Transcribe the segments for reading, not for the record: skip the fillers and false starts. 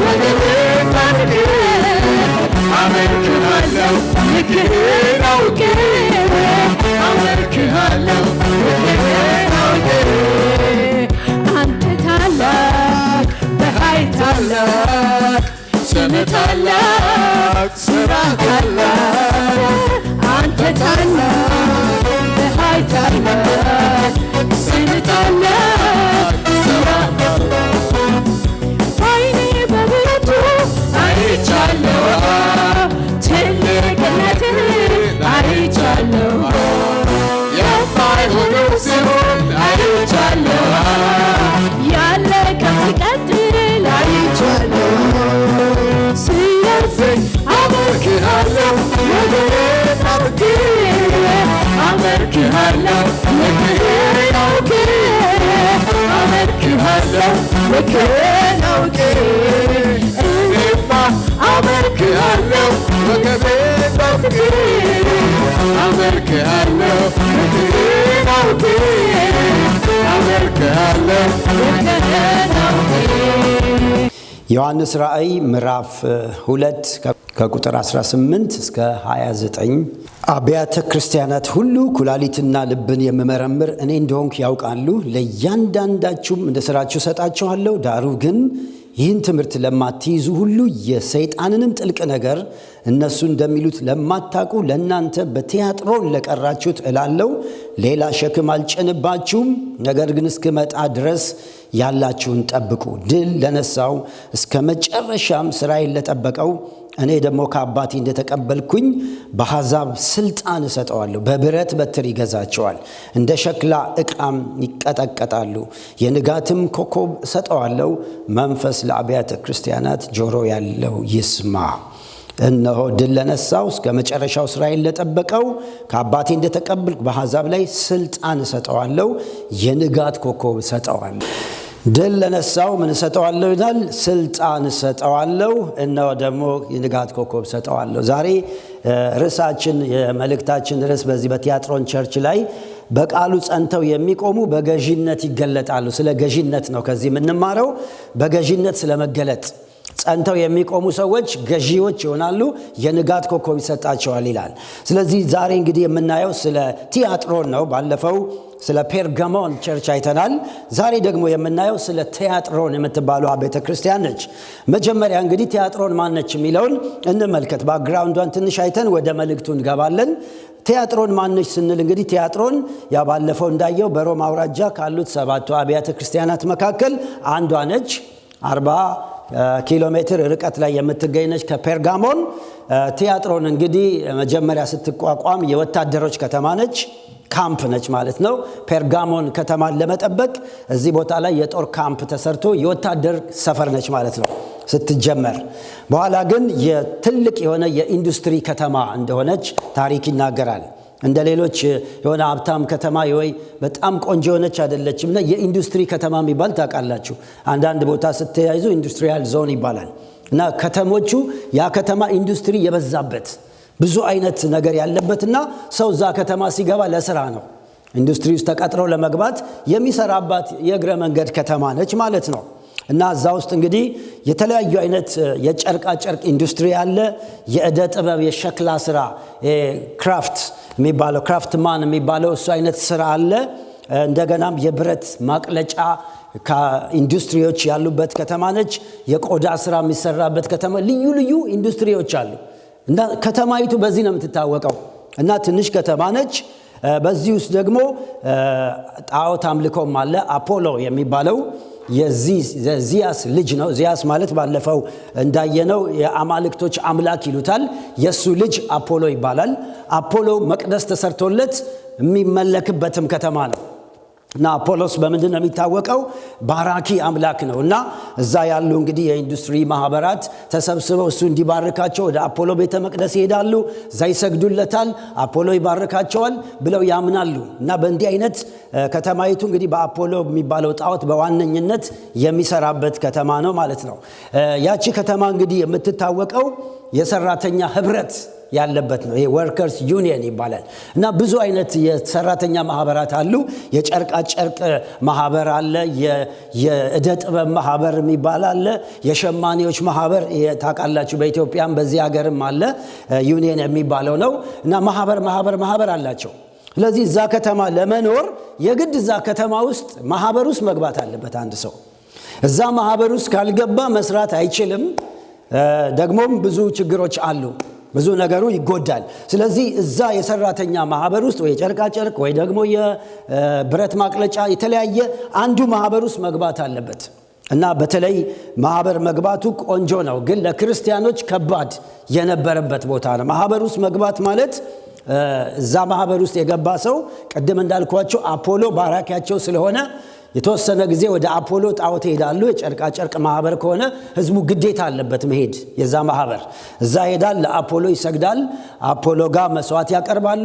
ወገቤን ታጥቄ አመልክሃለሁ ልክህን አውቄ አመልክሃለሁ ልክህን አውቄ አንተ ታላቅ በኃይል ታላቅ ስምህ ታላቅ ሥራህ ታላቅ አንተ ታላቅ በኃይል ታላቅ ስምህ ታላቅ ሥራህ ታላቅ በዓይኔ በብረቱ አይቻለሁ ትልቅነትህን አይቻለሁ የማይሆነው ሲሆን አይቻለሁ ያለቀ ሲቀጥል አይቻለሁ ስለዚህ አመልክሃለሁ ወገቤን ታጥቄ አመልክሃለሁ ልክህን አውቄ አመልክሃለሁ ልክህን አውቄ እኔማ አመልክሃለሁ ወገቤን ታጥቄ አመልክሃለሁ ልክህን አውቄ አመልክሃለሁ ልክህን አውቄ ዮሐንስ ራእይ ምዕራፍ 2 ከቁጥር 18 እስከ 29 አብያተ ክርስቲያናት ሁሉ ኩላሊትና ልብን የምመረምር እኔ እንደሆንኩ ያውቃሉ። ለእያንዳንዳችሁም እንደ ሥራችሁ እሰጣችኋለሁ። ዳሩ ግን ይህን ትምህርት ለማትይዙ ሁሉ የሰይጣንንም ጥልቅ ነገር እነሱ እንደሚሉት ለማታውቁ ለእናንተ በቲያጥሮን ለቀራችሁት እላለሁ። ሌላ ሸክም አልጭንባችሁም፣ ነገር ግን እስክመጣ ድረስ ያላችሁን ጠብቁ። ድል ለነሳው እስከ መጨረሻም ሥራዬን ለጠበቀው እኔ ደግሞ ከአባቴ እንደተቀበልኩኝ በአሕዛብ ሥልጣን እሰጠዋለሁ። በብረት በትር ይገዛቸዋል፣ እንደ ሸክላ ዕቃም ይቀጠቀጣሉ። የንጋትም ኮከብ እሰጠዋለሁ። መንፈስ ለአብያተ ክርስቲያናት ጆሮ ያለው ይስማ። እነሆ ድል ለነሳው እስከ መጨረሻው ሥራዬን ለጠበቀው ከአባቴ እንደተቀበልኩ በአሕዛብ ላይ ሥልጣን እሰጠዋለሁ። የንጋት ኮከብ እሰጠዋለሁ። ድል ለነሳው ምን እሰጠዋለሁ ይላል? ሥልጣን እሰጠዋለሁ። እነሆ ደግሞ የንጋት ኮከብ እሰጠዋለሁ። ዛሬ ርዕሳችን የመልእክታችን ርዕስ በዚህ በቲያጥሮን ቸርች ላይ በቃሉ ጸንተው የሚቆሙ በገዢነት ይገለጣሉ። ስለ ገዢነት ነው ከዚህ የምንማረው። በገዢነት ስለመገለጥ ጸንተው የሚቆሙ ሰዎች ገዢዎች ይሆናሉ፣ የንጋት ኮከብ ይሰጣቸዋል ይላል። ስለዚህ ዛሬ እንግዲህ የምናየው ስለ ቲያጥሮን ነው። ባለፈው ስለ ፔርጋሞን ቸርች አይተናል። ዛሬ ደግሞ የምናየው ስለ ቲያጥሮን የምትባለው ቤተ ክርስቲያን ነች። መጀመሪያ እንግዲህ ቲያጥሮን ማነች የሚለውን እንመልከት። ባክግራውንዷን ትንሽ አይተን ወደ መልእክቱ እንገባለን። ቲያጥሮን ማነች ስንል እንግዲህ ቲያጥሮን ባለፈው እንዳየው በሮም አውራጃ ካሉት 7 አብያተ ክርስቲያናት መካከል አንዷ ነች። 40 ኪሎ ሜትር ርቀት ላይ የምትገኝ ነች ከፔርጋሞን። ቲያጥሮን እንግዲህ መጀመሪያ ስትቋቋም የወታደሮች ከተማ ነች፣ ካምፕ ነች ማለት ነው። ፔርጋሞን ከተማን ለመጠበቅ እዚህ ቦታ ላይ የጦር ካምፕ ተሰርቶ የወታደር ሰፈር ነች ማለት ነው ስትጀመር። በኋላ ግን የትልቅ የሆነ የኢንዱስትሪ ከተማ እንደሆነች ታሪክ ይናገራል። እንደ ሌሎች የሆነ ሀብታም ከተማ ወይ በጣም ቆንጆ የሆነች አይደለችም። እና የኢንዱስትሪ ከተማ የሚባል ታውቃላችሁ። አንዳንድ ቦታ ስትያይዙ ኢንዱስትሪያል ዞን ይባላል። እና ከተሞቹ ያ ከተማ ኢንዱስትሪ የበዛበት ብዙ አይነት ነገር ያለበትና ሰው እዛ ከተማ ሲገባ ለስራ ነው። ኢንዱስትሪ ውስጥ ተቀጥረው ለመግባት የሚሰራባት የእግረ መንገድ ከተማ ነች ማለት ነው። እና እዛ ውስጥ እንግዲህ የተለያዩ አይነት የጨርቃ ጨርቅ ኢንዱስትሪ አለ። የእደ ጥበብ የሸክላ ስራ ክራፍት የሚባለው ክራፍትማን የሚባለው እሱ አይነት ስራ አለ። እንደገናም የብረት ማቅለጫ ኢንዱስትሪዎች ያሉበት ከተማ ነች። የቆዳ ስራ የሚሰራበት ከተማ፣ ልዩ ልዩ ኢንዱስትሪዎች አሉ። እና ከተማይቱ በዚህ ነው የምትታወቀው። እና ትንሽ ከተማ ነች። በዚህ ውስጥ ደግሞ ጣዖት አምልኮም አለ። አፖሎ የሚባለው የዚያስ ልጅ ነው። ዚያስ ማለት ባለፈው እንዳየነው የአማልክቶች አምላክ ይሉታል። የሱ ልጅ አፖሎ ይባላል። አፖሎ መቅደስ ተሰርቶለት የሚመለክበትም ከተማ ነው። እና አፖሎስ በምንድን ነው የሚታወቀው? ባራኪ አምላክ ነው። እና እዛ ያሉ እንግዲህ የኢንዱስትሪ ማህበራት ተሰብስበው እሱ እንዲባርካቸው ወደ አፖሎ ቤተ መቅደስ ይሄዳሉ። እዛ ይሰግዱለታል፣ አፖሎ ይባርካቸዋል ብለው ያምናሉ። እና በእንዲህ አይነት ከተማይቱ እንግዲህ በአፖሎ የሚባለው ጣዖት በዋነኝነት የሚሰራበት ከተማ ነው ማለት ነው። ያቺ ከተማ እንግዲህ የምትታወቀው የሰራተኛ ህብረት ያለበት ነው። ይሄ ወርከርስ ዩኒየን ይባላል። እና ብዙ አይነት የሰራተኛ ማህበራት አሉ። የጨርቃ ጨርቅ ማህበር አለ፣ የእደ ጥበብ ማህበር የሚባል አለ፣ የሸማኔዎች ማህበር ታውቃላችሁ፣ በኢትዮጵያም በዚህ ሀገርም አለ ዩኒየን የሚባለው ነው። እና ማህበር አላቸው። ስለዚህ እዛ ከተማ ለመኖር የግድ እዛ ከተማ ውስጥ ማህበር ውስጥ መግባት አለበት አንድ ሰው። እዛ ማህበር ውስጥ ካልገባ መስራት አይችልም። ደግሞም ብዙ ችግሮች አሉ፣ ብዙ ነገሩ ይጎዳል። ስለዚህ እዛ የሰራተኛ ማህበር ውስጥ ወይ ጨርቃ ጨርቅ ወይ ደግሞ የብረት ማቅለጫ የተለያየ አንዱ ማህበር ውስጥ መግባት አለበት። እና በተለይ ማህበር መግባቱ ቆንጆ ነው፣ ግን ለክርስቲያኖች ከባድ የነበረበት ቦታ ነው። ማህበር ውስጥ መግባት ማለት እዛ ማህበር ውስጥ የገባ ሰው ቅድም እንዳልኳቸው አፖሎ ባራኪያቸው ስለሆነ የተወሰነ ጊዜ ወደ አፖሎ ጣዖት ይሄዳሉ። የጨርቃ ጨርቅ ማህበር ከሆነ ህዝቡ ግዴታ አለበት መሄድ። የዛ ማህበር እዛ ሄዳል፣ ለአፖሎ ይሰግዳል፣ አፖሎ ጋር መስዋዕት ያቀርባሉ።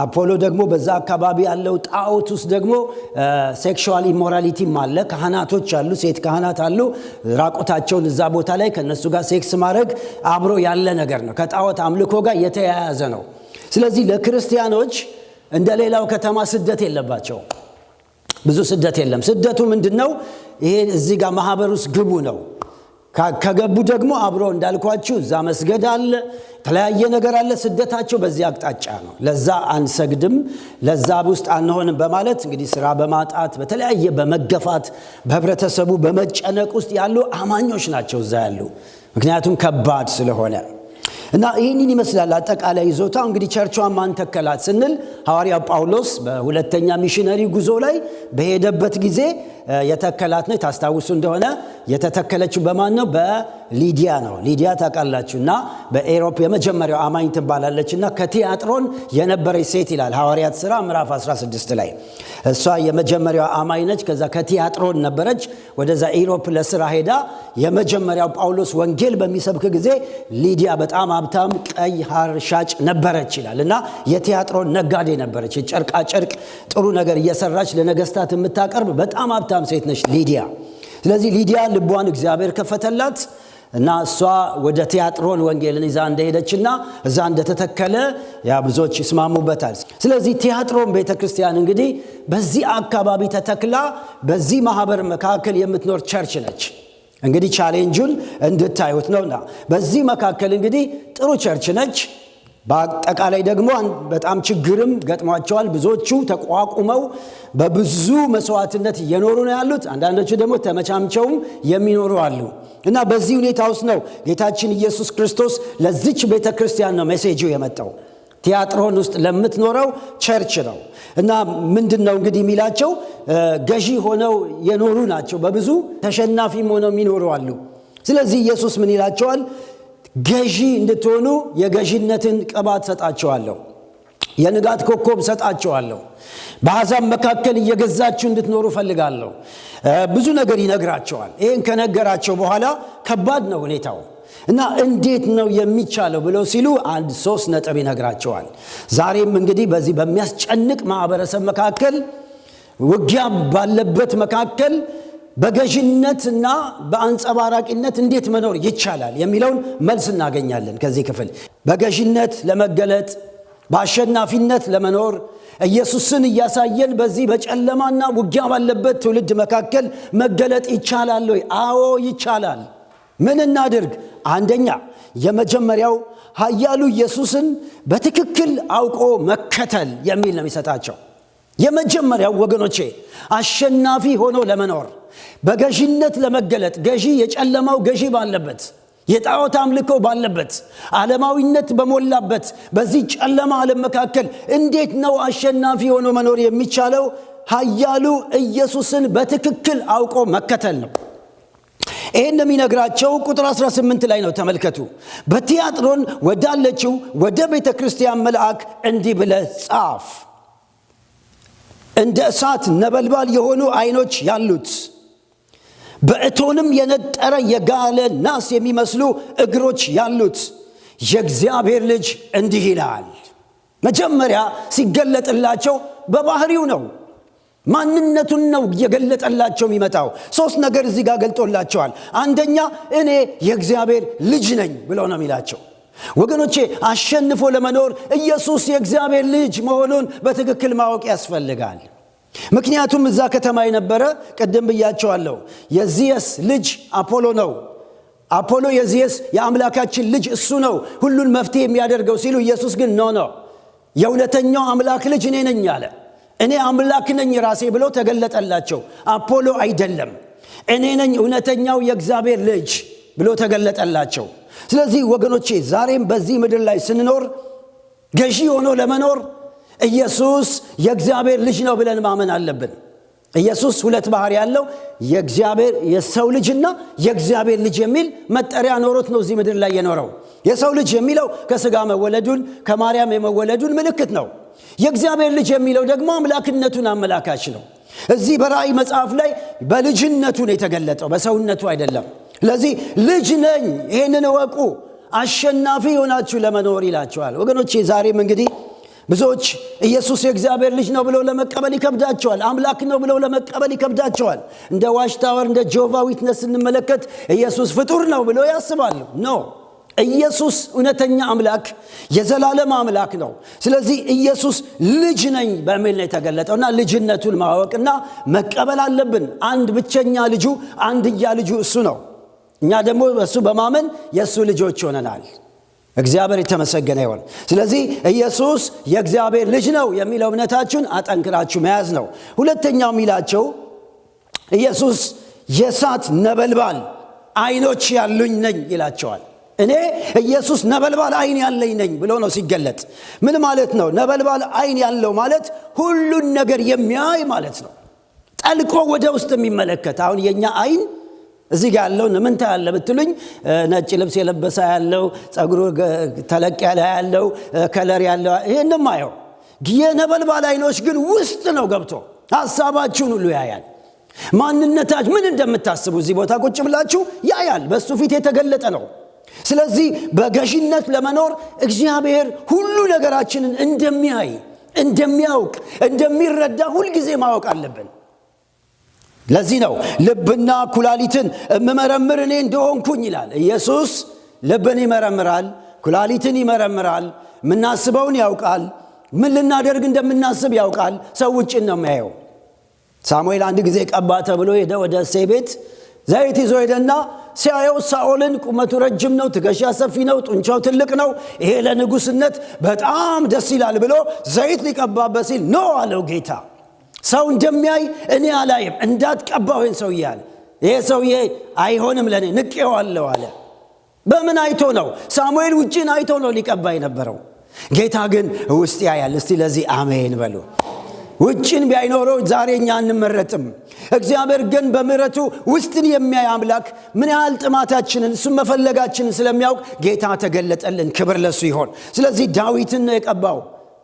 አፖሎ ደግሞ በዛ አካባቢ ያለው ጣዖት ውስጥ ደግሞ ሴክሹዋል ኢሞራሊቲም አለ። ካህናቶች አሉ፣ ሴት ካህናት አሉ። ራቁታቸውን እዛ ቦታ ላይ ከነሱ ጋር ሴክስ ማድረግ አብሮ ያለ ነገር ነው። ከጣዖት አምልኮ ጋር የተያያዘ ነው። ስለዚህ ለክርስቲያኖች እንደ ሌላው ከተማ ስደት የለባቸው። ብዙ ስደት የለም። ስደቱ ምንድነው? ይሄ እዚህ ጋር ማህበር ውስጥ ግቡ ነው። ከገቡ ደግሞ አብሮ እንዳልኳችሁ እዛ መስገድ አለ፣ የተለያየ ነገር አለ። ስደታቸው በዚህ አቅጣጫ ነው። ለዛ አንሰግድም፣ ለዛ ውስጥ አንሆንም በማለት እንግዲህ ስራ በማጣት በተለያየ በመገፋት በህብረተሰቡ በመጨነቅ ውስጥ ያሉ አማኞች ናቸው እዛ ያሉ፣ ምክንያቱም ከባድ ስለሆነ። እና ይህንን ይመስላል አጠቃላይ ይዞታው። እንግዲህ ቸርቿን ማን ተከላት ስንል ሐዋርያው ጳውሎስ በሁለተኛ ሚሽነሪ ጉዞ ላይ በሄደበት ጊዜ የተከላት ነው። ታስታውሱ እንደሆነ የተተከለችው በማን ነው? በሊዲያ ነው። ሊዲያ ታውቃላችሁና በኤሮፕ የመጀመሪያው አማኝ ትባላለችና ከቲያጥሮን የነበረች ሴት ይላል ሐዋርያት ሥራ ምዕራፍ 16 ላይ። እሷ የመጀመሪያው አማኝ ነች። ከዛ ከቲያጥሮን ነበረች። ወደዛ ኤሮፕ ለሥራ ሄዳ የመጀመሪያው ጳውሎስ ወንጌል በሚሰብክ ጊዜ ሊዲያ በጣም ሀብታም ቀይ ሐር ሻጭ ነበረች ይላል። እና የቲያጥሮን ነጋዴ ነበረች። ጨርቃ ጨርቅ ጥሩ ነገር እየሰራች ለነገስታት የምታቀርብ በጣም ሀብታም ሴት ነች ሊዲያ። ስለዚህ ሊዲያ ልቧን እግዚአብሔር ከፈተላት እና እሷ ወደ ቲያጥሮን ወንጌልን ይዛ እንደሄደችና እዛ እንደተተከለ ያ ብዙዎች ይስማሙበታል። ስለዚህ ቲያጥሮን ቤተክርስቲያን እንግዲህ በዚህ አካባቢ ተተክላ በዚህ ማህበር መካከል የምትኖር ቸርች ነች። እንግዲህ ቻሌንጁን እንድታዩት ነውና በዚህ መካከል እንግዲህ ጥሩ ቸርች ነች። በአጠቃላይ ደግሞ በጣም ችግርም ገጥሟቸዋል። ብዙዎቹ ተቋቁመው በብዙ መስዋዕትነት እየኖሩ ነው ያሉት። አንዳንዶቹ ደግሞ ተመቻምቸውም የሚኖሩ አሉ። እና በዚህ ሁኔታ ውስጥ ነው ጌታችን ኢየሱስ ክርስቶስ ለዚች ቤተክርስቲያን ነው ሜሴጁ የመጣው። ቲያጥሮን ውስጥ ለምትኖረው ቸርች ነው። እና ምንድነው እንግዲህ የሚላቸው ገዢ ሆነው የኖሩ ናቸው። በብዙ ተሸናፊም ሆነው የሚኖሩ አሉ። ስለዚህ ኢየሱስ ምን ይላቸዋል? ገዢ እንድትሆኑ የገዢነትን ቅባት ሰጣቸዋለሁ፣ የንጋት ኮከብ ሰጣቸዋለሁ፣ በአሕዛብ መካከል እየገዛችሁ እንድትኖሩ ፈልጋለሁ። ብዙ ነገር ይነግራቸዋል። ይህን ከነገራቸው በኋላ ከባድ ነው ሁኔታው እና እንዴት ነው የሚቻለው ብለው ሲሉ አንድ 3 ነጥብ ይነግራቸዋል። ዛሬም እንግዲህ በዚህ በሚያስጨንቅ ማህበረሰብ መካከል ውጊያ ባለበት መካከል በገዥነትና በአንጸባራቂነት እንዴት መኖር ይቻላል የሚለውን መልስ እናገኛለን ከዚህ ክፍል። በገዥነት ለመገለጥ በአሸናፊነት ለመኖር ኢየሱስን እያሳየን በዚህ በጨለማና ውጊያ ባለበት ትውልድ መካከል መገለጥ ይቻላል ወይ? አዎ ይቻላል። ምን እናድርግ? አንደኛ የመጀመሪያው ኃያሉ ኢየሱስን በትክክል አውቆ መከተል የሚል ነው የሚሰጣቸው። የመጀመሪያው ወገኖቼ አሸናፊ ሆኖ ለመኖር በገዢነት ለመገለጥ፣ ገዢ የጨለማው ገዢ ባለበት፣ የጣዖት አምልኮ ባለበት፣ ዓለማዊነት በሞላበት በዚህ ጨለማ ዓለም መካከል እንዴት ነው አሸናፊ ሆኖ መኖር የሚቻለው? ኃያሉ ኢየሱስን በትክክል አውቆ መከተል ነው። ይህን የሚነግራቸው ቁጥር 18 ላይ ነው። ተመልከቱ። በቲያጥሮን ወዳለችው ወደ ቤተ ክርስቲያን መልአክ እንዲህ ብለህ ጻፍ፣ እንደ እሳት ነበልባል የሆኑ ዓይኖች ያሉት በእቶንም የነጠረ የጋለ ናስ የሚመስሉ እግሮች ያሉት የእግዚአብሔር ልጅ እንዲህ ይላል። መጀመሪያ ሲገለጥላቸው በባህሪው ነው፣ ማንነቱን ነው የገለጠላቸው የሚመጣው። 3 ነገር እዚህ ጋር ገልጦላቸዋል። አንደኛ እኔ የእግዚአብሔር ልጅ ነኝ ብሎ ነው የሚላቸው። ወገኖቼ አሸንፎ ለመኖር ኢየሱስ የእግዚአብሔር ልጅ መሆኑን በትክክል ማወቅ ያስፈልጋል። ምክንያቱም እዛ ከተማ የነበረ ቀደም ብያቸዋለሁ የዚየስ ልጅ አፖሎ ነው። አፖሎ የዚየስ የአምላካችን ልጅ እሱ ነው ሁሉን መፍትሄ የሚያደርገው ሲሉ ኢየሱስ ግን ኖ የእውነተኛው አምላክ ልጅ እኔ ነኝ አለ። እኔ አምላክ ነኝ ራሴ ብሎ ተገለጠላቸው። አፖሎ አይደለም፣ እኔ ነኝ እውነተኛው የእግዚአብሔር ልጅ ብሎ ተገለጠላቸው። ስለዚህ ወገኖቼ ዛሬም በዚህ ምድር ላይ ስንኖር ገዢ ሆኖ ለመኖር ኢየሱስ የእግዚአብሔር ልጅ ነው ብለን ማመን አለብን። ኢየሱስ ሁለት ባህሪ ያለው የእግዚአብሔር የሰው ልጅና የእግዚአብሔር ልጅ የሚል መጠሪያ ኖሮት ነው እዚህ ምድር ላይ የኖረው። የሰው ልጅ የሚለው ከሥጋ መወለዱን ከማርያም የመወለዱን ምልክት ነው። የእግዚአብሔር ልጅ የሚለው ደግሞ አምላክነቱን አመላካች ነው። እዚህ በራእይ መጽሐፍ ላይ በልጅነቱ ነው የተገለጠው፣ በሰውነቱ አይደለም። ስለዚህ ልጅ ነኝ ይሄንን እወቁ፣ አሸናፊ ሆናችሁ ለመኖር ይላቸዋል። ወገኖቼ ዛሬም እንግዲህ ብዙዎች ኢየሱስ የእግዚአብሔር ልጅ ነው ብለው ለመቀበል ይከብዳቸዋል። አምላክ ነው ብለው ለመቀበል ይከብዳቸዋል። እንደ ዋሽታወር እንደ ጆቫ ዊትነስ ስንመለከት ኢየሱስ ፍጡር ነው ብለው ያስባሉ። ኖ፣ ኢየሱስ እውነተኛ አምላክ የዘላለም አምላክ ነው። ስለዚህ ኢየሱስ ልጅ ነኝ በሚል ነው የተገለጠውና ልጅነቱን ማወቅና መቀበል አለብን። አንድ ብቸኛ ልጁ አንድያ ልጁ እሱ ነው። እኛ ደግሞ እሱ በማመን የእሱ ልጆች ሆነናል። እግዚአብሔር የተመሰገነ ይሁን። ስለዚህ ኢየሱስ የእግዚአብሔር ልጅ ነው የሚለው እምነታችሁን አጠንክራችሁ መያዝ ነው። ሁለተኛው የሚላቸው ኢየሱስ የእሳት ነበልባል አይኖች ያሉኝ ነኝ ይላቸዋል። እኔ ኢየሱስ ነበልባል አይን ያለኝ ነኝ ብሎ ነው ሲገለጥ። ምን ማለት ነው? ነበልባል አይን ያለው ማለት ሁሉን ነገር የሚያይ ማለት ነው። ጠልቆ ወደ ውስጥ የሚመለከት። አሁን የኛ አይን እዚህ ጋር ያለው ምን ታያለ ብትሉኝ ነጭ ልብስ የለበሰ ያለው ጸጉሩ ተለቅ ያለ ያለው ከለር ያለው ይሄንም አየው። የነበልባል አይኖች ግን ውስጥ ነው ገብቶ ሐሳባችሁን ሁሉ ያያል። ማንነታችሁ ምን እንደምታስቡ እዚህ ቦታ ቁጭ ብላችሁ ያያል። በሱ ፊት የተገለጠ ነው። ስለዚህ በገዢነት ለመኖር እግዚአብሔር ሁሉ ነገራችንን እንደሚያይ እንደሚያውቅ እንደሚረዳ ሁሉ ጊዜ ማወቅ አለብን። ለዚህ ነው ልብና ኩላሊትን መመረምር እኔ እንደሆንኩኝ ይላል። ኢየሱስ ልብን ይመረምራል፣ ኩላሊትን ይመረምራል፣ ምናስበውን ያውቃል፣ ምን ልናደርግ እንደምናስብ ያውቃል። ሰው ውጭን ነው የሚያየው። ሳሙኤል አንድ ጊዜ ቀባ ተብሎ ሄደ ወደ እሴይ ቤት። ዘይት ይዞ ሄደና ሲያየው ሳኦልን ቁመቱ ረጅም ነው፣ ትከሻ ሰፊ ነው፣ ጡንቻው ትልቅ ነው፣ ይሄ ለንጉስነት በጣም ደስ ይላል ብሎ ዘይት ሊቀባበት ሲል ኖ አለው ጌታ። ሰው እንደሚያይ እኔ አላይም፣ እንዳትቀባው ይሄን ሰውዬ አለ። ይሄ ሰውዬ አይሆንም ለኔ፣ ንቄዋለሁ አለ። በምን አይቶ ነው? ሳሙኤል ውጪን አይቶ ነው ሊቀባ የነበረው። ጌታ ግን ውስጥ ያያል። እስቲ ለዚህ አሜን በሉ። ውጪን ቢያይኖረው ዛሬ እኛ አንመረጥም። እግዚአብሔር ግን በምህረቱ ውስጥን የሚያይ አምላክ ምን ያህል ጥማታችንን እሱን መፈለጋችንን ስለሚያውቅ ጌታ ተገለጠልን። ክብር ለሱ ይሆን። ስለዚህ ዳዊትን ነው የቀባው።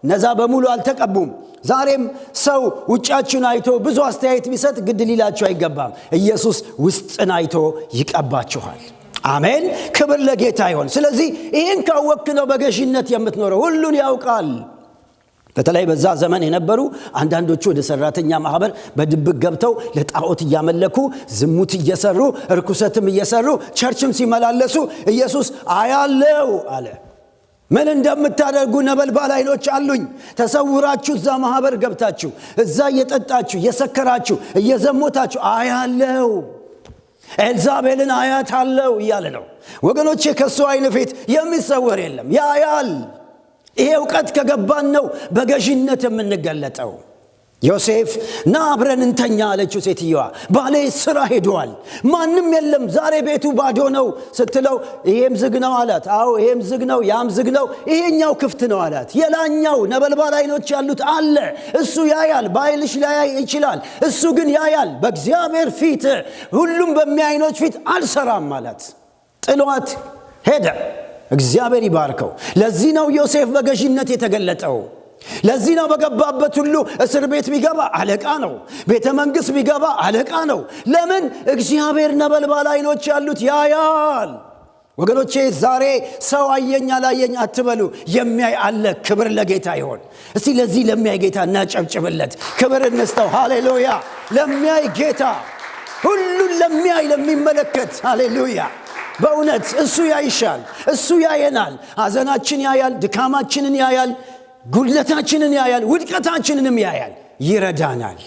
ነዛ በሙሉ አልተቀቡም። ዛሬም ሰው ውጫችሁን አይቶ ብዙ አስተያየት ቢሰጥ ግድ ሊላችሁ አይገባም። ኢየሱስ ውስጥን አይቶ ይቀባችኋል። አሜን፣ ክብር ለጌታ ይሆን። ስለዚህ ይህን ካወቅክ ነው በገዢነት የምትኖረው። ሁሉን ያውቃል። በተለይ በዛ ዘመን የነበሩ አንዳንዶቹ ወደ ሰራተኛ ማህበር በድብቅ ገብተው ለጣዖት እያመለኩ ዝሙት እየሰሩ ርኩሰትም እየሰሩ ቸርችም ሲመላለሱ ኢየሱስ አያለው አለ። ምን እንደምታደርጉ ነበልባል አይኖች አሉኝ። ተሰውራችሁ እዛ ማህበር ገብታችሁ እዛ እየጠጣችሁ እየሰከራችሁ እየዘሞታችሁ አያለው፣ ኤልዛቤልን አያታለው እያለ ነው። ወገኖቼ ከሱ አይን ፊት የሚሰወር የለም፣ ያያል። ይሄ እውቀት ከገባን ነው በገዢነት የምንገለጠው። ዮሴፍ ና አብረን እንተኛ አለችው ሴትየዋ። ባሌ ስራ ሄዷል፣ ማንም የለም፣ ዛሬ ቤቱ ባዶ ነው ስትለው ይሄም ዝግ ነው አላት። አዎ ይሄም ዝግ ነው፣ ያም ዝግ ነው፣ ይሄኛው ክፍት ነው አላት። የላኛው ነበልባል አይኖች ያሉት አለ። እሱ ያያል፣ ባይልሽ ላይ ይችላል፣ እሱ ግን ያያል። በእግዚአብሔር ፊት ሁሉም በሚያይኖች ፊት አልሰራም አላት። ጥሏት ሄደ። እግዚአብሔር ይባርከው። ለዚህ ነው ዮሴፍ በገዢነት የተገለጠው። ለዚህ ነው በገባበት ሁሉ እስር ቤት ቢገባ አለቃ ነው፣ ቤተ መንግሥት ቢገባ አለቃ ነው። ለምን? እግዚአብሔር ነበልባል አይኖች ያሉት ያያል። ወገኖቼ ዛሬ ሰው አየኝ አላየኝ አትበሉ፣ የሚያይ አለ። ክብር ለጌታ ይሆን። እስቲ ለዚህ ለሚያይ ጌታ እናጨብጭብለት፣ ክብር እንስጠው። ሃሌሉያ! ለሚያይ ጌታ፣ ሁሉን ለሚያይ ለሚመለከት፣ ሃሌሉያ! በእውነት እሱ ያይሻል፣ እሱ ያየናል። ሐዘናችን ያያል፣ ድካማችንን ያያል፣ ጉድለታችንን ያያል፣ ውድቀታችንንም ያያል፣ ይረዳናል።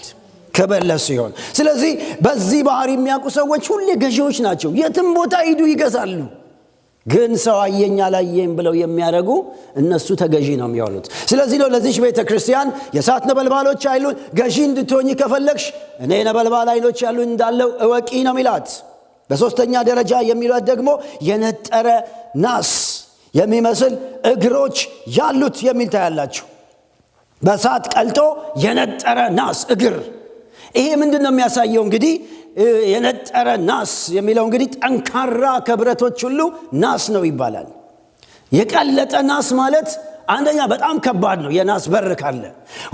ክብር ለእሱ ይሁን። ስለዚህ በዚህ ባህሪ የሚያውቁ ሰዎች ሁሌ ገዢዎች ናቸው። የትም ቦታ ሂዱ ይገዛሉ። ግን ሰው አየኝ አላየኝ ብለው የሚያደርጉ እነሱ ተገዢ ነው የሚሆኑት። ስለዚህ ነው ለዚህ ቤተ ክርስቲያን የእሳት ነበልባሎች አይሉን ገዢ እንድትሆኚ ከፈለግሽ እኔ ነበልባል አይኖች ያሉ እንዳለው እወቂ ነው የሚላት። በሶስተኛ ደረጃ የሚሏት ደግሞ የነጠረ ናስ የሚመስል እግሮች ያሉት የሚል ታያላችሁ። በእሳት ቀልጦ የነጠረ ናስ እግር። ይሄ ምንድነው የሚያሳየው? እንግዲህ የነጠረ ናስ የሚለው እንግዲህ ጠንካራ ከብረቶች ሁሉ ናስ ነው ይባላል። የቀለጠ ናስ ማለት አንደኛ በጣም ከባድ ነው፣ የናስ በር ካለ።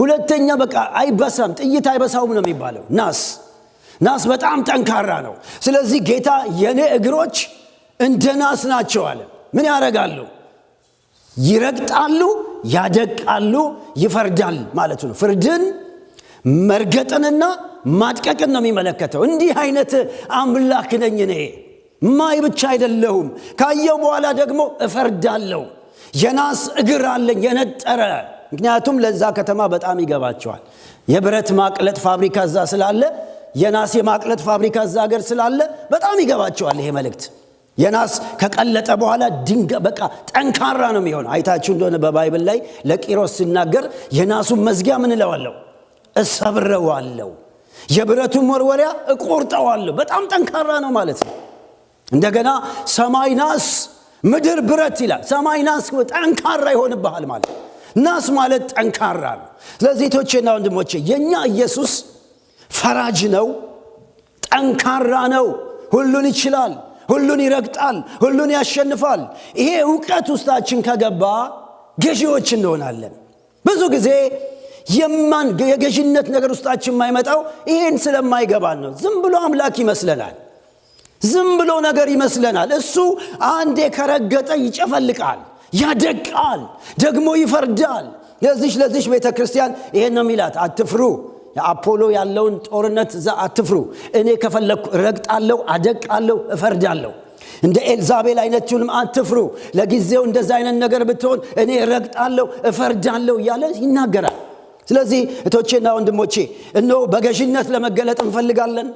ሁለተኛ በቃ አይበሳም፣ ጥይት አይበሳውም ነው የሚባለው። ናስ በጣም ጠንካራ ነው። ስለዚህ ጌታ የኔ እግሮች እንደ ናስ ናቸው አለ። ምን ያደርጋሉ? ይረግጣሉ፣ ያደቃሉ፣ ይፈርዳል ማለት ነው። ፍርድን መርገጥንና ማጥቀቅን ነው የሚመለከተው። እንዲህ አይነት አምላክ ነኝ እኔ። ማይ ብቻ አይደለሁም፣ ካየው በኋላ ደግሞ እፈርዳለሁ። የናስ እግር አለኝ የነጠረ። ምክንያቱም ለዛ ከተማ በጣም ይገባቸዋል። የብረት ማቅለጥ ፋብሪካ እዛ ስላለ፣ የናስ የማቅለጥ ፋብሪካ እዛ ሀገር ስላለ በጣም ይገባቸዋል ይሄ መልእክት። የናስ ከቀለጠ በኋላ ድንጋይ በቃ ጠንካራ ነው የሚሆነው። አይታችሁ እንደሆነ በባይብል ላይ ለቂሮስ ሲናገር የናሱን መዝጊያ ምን እለዋለሁ? እሰብረዋለሁ፣ የብረቱን መወርወሪያ እቆርጠዋለሁ። በጣም ጠንካራ ነው ማለት ነው። እንደገና ሰማይ ናስ ምድር ብረት ይላል። ሰማይ ናስ ጠንካራ ይሆንብሃል ማለት ነው። ናስ ማለት ጠንካራ ነው። ስለዚህ እህቶቼና ወንድሞቼ የኛ ኢየሱስ ፈራጅ ነው፣ ጠንካራ ነው፣ ሁሉን ይችላል፣ ሁሉን ይረግጣል፣ ሁሉን ያሸንፋል። ይሄ ዕውቀት ውስጣችን ከገባ ገዢዎች እንሆናለን። ብዙ ጊዜ የገዢነት ነገር ውስጣችን የማይመጣው ይሄን ስለማይገባን ነው። ዝም ብሎ አምላክ ይመስለናል፣ ዝም ብሎ ነገር ይመስለናል። እሱ አንዴ ከረገጠ ይጨፈልቃል፣ ያደቃል፣ ደግሞ ይፈርዳል። ለዚህ ቤተ ክርስቲያን ይሄን ነው የሚላት፣ አትፍሩ። የአፖሎ ያለውን ጦርነት እዛ አትፍሩ፣ እኔ ከፈለኩ ረግጣለሁ፣ አደቃለሁ፣ እፈርዳለሁ። እንደ ኤልዛቤል አይነቱንም አትፍሩ፣ ለጊዜው እንደዛ አይነት ነገር ብትሆን እኔ ረግጣለሁ፣ እፈርዳለሁ እያለ ይናገራል። ስለዚህ እህቶቼና ወንድሞቼ እነሆ በገዢነት ለመገለጥ እንፈልጋለን።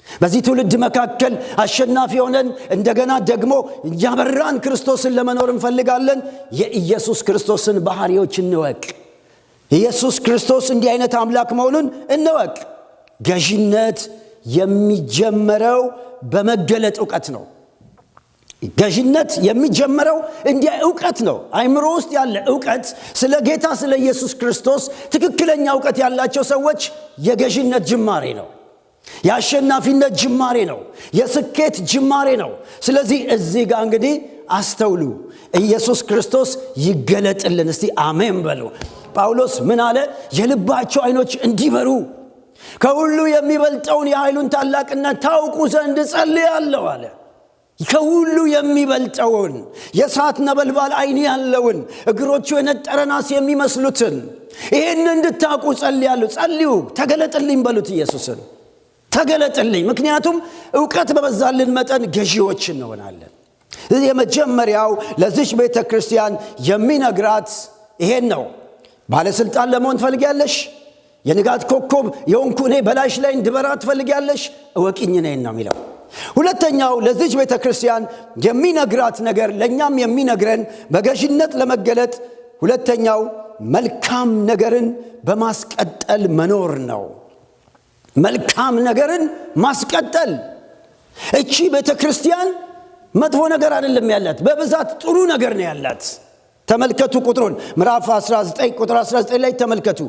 በዚህ ትውልድ መካከል አሸናፊ ሆነን እንደገና ደግሞ ያበራን ክርስቶስን ለመኖር እንፈልጋለን። የኢየሱስ ክርስቶስን ባህሪዎች እንወቅ። ኢየሱስ ክርስቶስ እንዲህ አይነት አምላክ መሆኑን እንወቅ። ገዢነት የሚጀመረው በመገለጥ ዕውቀት ነው። ገዢነት የሚጀመረው እንዲህ ዕውቀት ነው። አይምሮ ውስጥ ያለ ዕውቀት ስለ ጌታ ስለ ኢየሱስ ክርስቶስ ትክክለኛ ዕውቀት ያላቸው ሰዎች የገዢነት ጅማሬ ነው፣ የአሸናፊነት ጅማሬ ነው፣ የስኬት ጅማሬ ነው። ስለዚህ እዚህ ጋር እንግዲህ አስተውሉ። ኢየሱስ ክርስቶስ ይገለጥልን። እስቲ አሜን በሉ። ጳውሎስ ምን አለ? የልባቸው አይኖች እንዲበሩ ከሁሉ የሚበልጠውን የኃይሉን ታላቅነት ታውቁ ዘንድ ጸልያለሁ አለ። ከሁሉ የሚበልጠውን የእሳት ነበልባል አይን ያለውን እግሮቹ የነጠረ ናስ የሚመስሉትን ይህን እንድታውቁ ጸልያለሁ። ጸልዩ፣ ተገለጥልኝ በሉት። ኢየሱስን ተገለጥልኝ። ምክንያቱም ዕውቀት በበዛልን መጠን ገዢዎች እንሆናለን። የመጀመሪያው ለዚች ቤተ ክርስቲያን የሚነግራት ይሄን ነው። ባለስልጣን ለመሆን ትፈልጊያለሽ? የንጋት ኮከብ የሆንኩ እኔ በላይሽ ላይ እንድበራ ትፈልጊያለሽ? እወቂኝ እኔን ነው የሚለው። ሁለተኛው ለዚች ቤተ ክርስቲያን የሚነግራት ነገር ለእኛም የሚነግረን በገዢነት ለመገለጥ ሁለተኛው መልካም ነገርን በማስቀጠል መኖር ነው። መልካም ነገርን ማስቀጠል። እቺ ቤተ ክርስቲያን መጥፎ ነገር አይደለም ያላት፣ በብዛት ጥሩ ነገር ነው ያላት። ተመልከቱ ቁጥሩን፣ ምዕራፍ 19 ቁጥር 19 ላይ ተመልከቱ።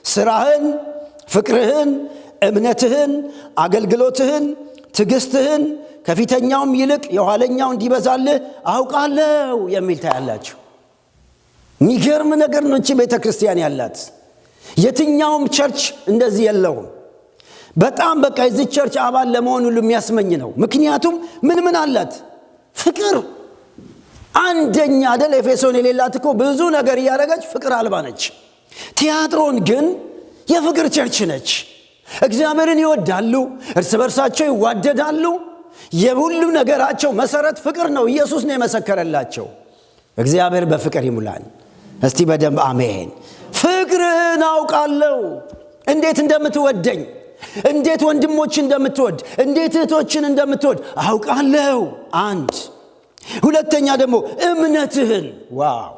ስራህን፣ ፍቅርህን፣ እምነትህን፣ አገልግሎትህን፣ ትዕግስትህን ከፊተኛውም ይልቅ የኋለኛው እንዲበዛልህ አውቃለሁ የሚል ታያላችሁ። የሚገርም ነገር ነው እቺ ቤተ ክርስቲያን ያላት። የትኛውም ቸርች እንደዚህ የለውም። በጣም በቃ የዚህ ቸርች አባል ለመሆን ሁሉ የሚያስመኝ ነው። ምክንያቱም ምን አላት? ፍቅር። አንደኛ አይደል? ኤፌሶን የሌላት እኮ ብዙ ነገር እያደረገች ፍቅር አልባ ነች። ቲያጥሮን ግን የፍቅር ቸርች ነች። እግዚአብሔርን ይወዳሉ፣ እርስ በርሳቸው ይዋደዳሉ፣ የሁሉ ነገራቸው መሰረት ፍቅር ነው። ኢየሱስ ነው የመሰከረላቸው። እግዚአብሔር በፍቅር ይሙላን። እስቲ በደንብ አሜን። ፍቅርን አውቃለሁ፣ እንዴት እንደምትወደኝ፣ እንዴት ወንድሞች እንደምትወድ፣ እንዴት እህቶችን እንደምትወድ አውቃለሁ። አንድ ሁለተኛ ደግሞ እምነትህን። ዋው!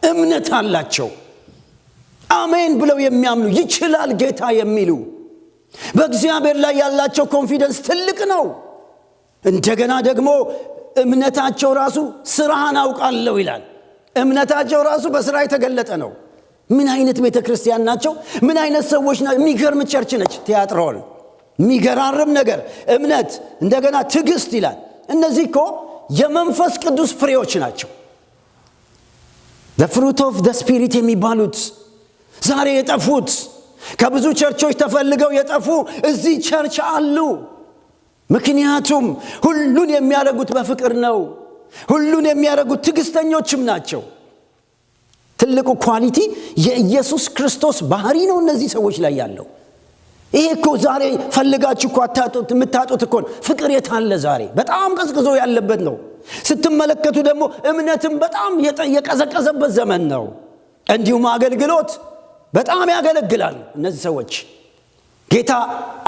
እምነት አላቸው። አሜን ብለው የሚያምኑ ይችላል ጌታ የሚሉ በእግዚአብሔር ላይ ያላቸው ኮንፊደንስ ትልቅ ነው። እንደገና ደግሞ እምነታቸው ራሱ ስራህን አውቃለሁ ይላል። እምነታቸው ራሱ በስራ የተገለጠ ነው። ምን አይነት ቤተክርስቲያን ናቸው? ምን አይነት ሰዎች ናቸው? የሚገርም ቸርች ነች ቲያጥሮን። የሚገራርም ነገር እምነት፣ እንደገና ትዕግስት ይላል። እነዚህ እኮ የመንፈስ ቅዱስ ፍሬዎች ናቸው። the fruit of the spirit የሚባሉት ዛሬ የጠፉት ከብዙ ቸርቾች ተፈልገው የጠፉ እዚህ ቸርች አሉ። ምክንያቱም ሁሉን የሚያደርጉት በፍቅር ነው። ሁሉን የሚያደርጉት ትዕግስተኞችም ናቸው። ትልቁ ኳሊቲ የኢየሱስ ክርስቶስ ባህሪ ነው እነዚህ ሰዎች ላይ ያለው። ይሄ እኮ ዛሬ ፈልጋችሁ እኮ አታጡት፣ የምታጡት እኮ ፍቅር የታለ ዛሬ በጣም ቀዝቅዞ ያለበት ነው። ስትመለከቱ ደግሞ እምነትም በጣም የቀዘቀዘበት ዘመን ነው። እንዲሁም አገልግሎት በጣም ያገለግላል እነዚህ ሰዎች። ጌታ